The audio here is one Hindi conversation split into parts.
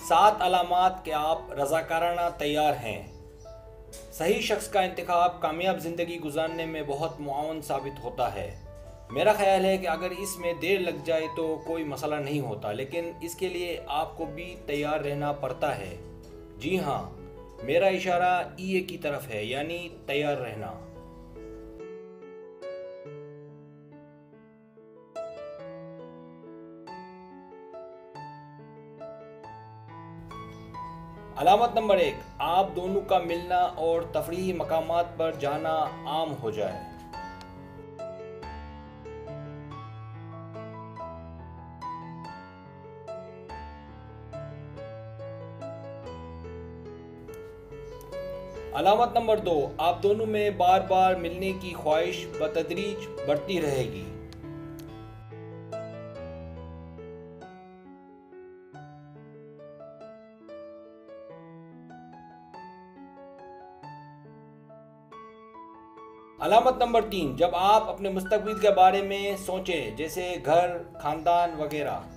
7 अलामात कि आप रज़ाकाराना तैयार हैं। सही शख्स का इंतखाब कामयाब ज़िंदगी गुजारने में बहुत मुआवन साबित होता है। मेरा ख्याल है कि अगर इसमें देर लग जाए तो कोई मसला नहीं होता, लेकिन इसके लिए आपको भी तैयार रहना पड़ता है। जी हाँ, मेरा इशारा ईए की तरफ है, यानी तैयार रहना। अलामत नंबर 1, आप दोनों का मिलना और तफरीही मकामात पर जाना आम हो जाए। अलामत नंबर 2, आप दोनों में बार बार मिलने की ख्वाहिश बतदरीज बढ़ती रहेगी। अलामत नंबर 3, जब आप अपने मुस्तकबिल के बारे में सोचें, जैसे घर, खानदान वगैरह।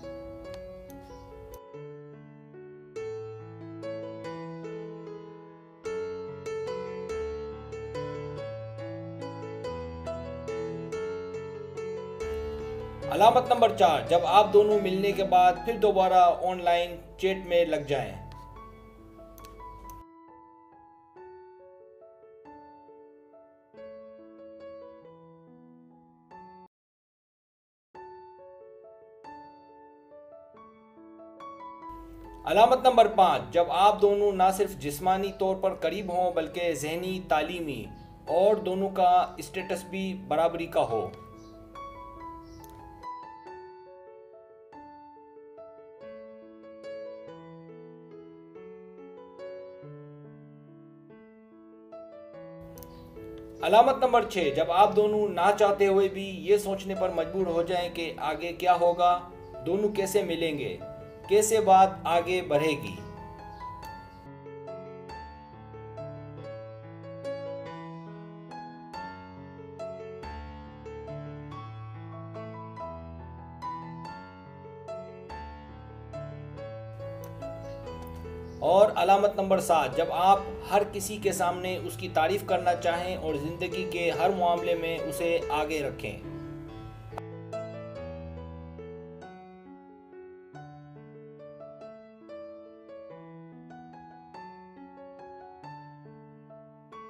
अलामत नंबर 4, जब आप दोनों मिलने के बाद फिर दोबारा ऑनलाइन चैट में लग जाएं। अलामत नंबर 5, जब आप दोनों ना सिर्फ जिस्मानी तौर पर करीब हों बल्कि जहनी, तालीमी और दोनों का स्टेटस भी बराबरी का हो। अलामत नंबर 6, जब आप दोनों ना चाहते हुए भी ये सोचने पर मजबूर हो जाएं कि आगे क्या होगा, दोनों कैसे मिलेंगे, कैसे बात आगे बढ़ेगी। और अलामत नंबर 7, जब आप हर किसी के सामने उसकी तारीफ करना चाहें और ज़िंदगी के हर मामले में उसे आगे रखें।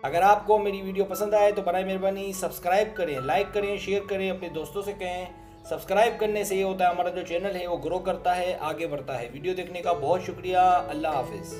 अगर आपको मेरी वीडियो पसंद आए तो बराए मेहरबानी सब्सक्राइब करें, लाइक करें, शेयर करें, अपने दोस्तों से कहें। सब्सक्राइब करने से ये होता है हमारा जो चैनल है वो ग्रो करता है, आगे बढ़ता है। वीडियो देखने का बहुत शुक्रिया। अल्लाह हाफिज़।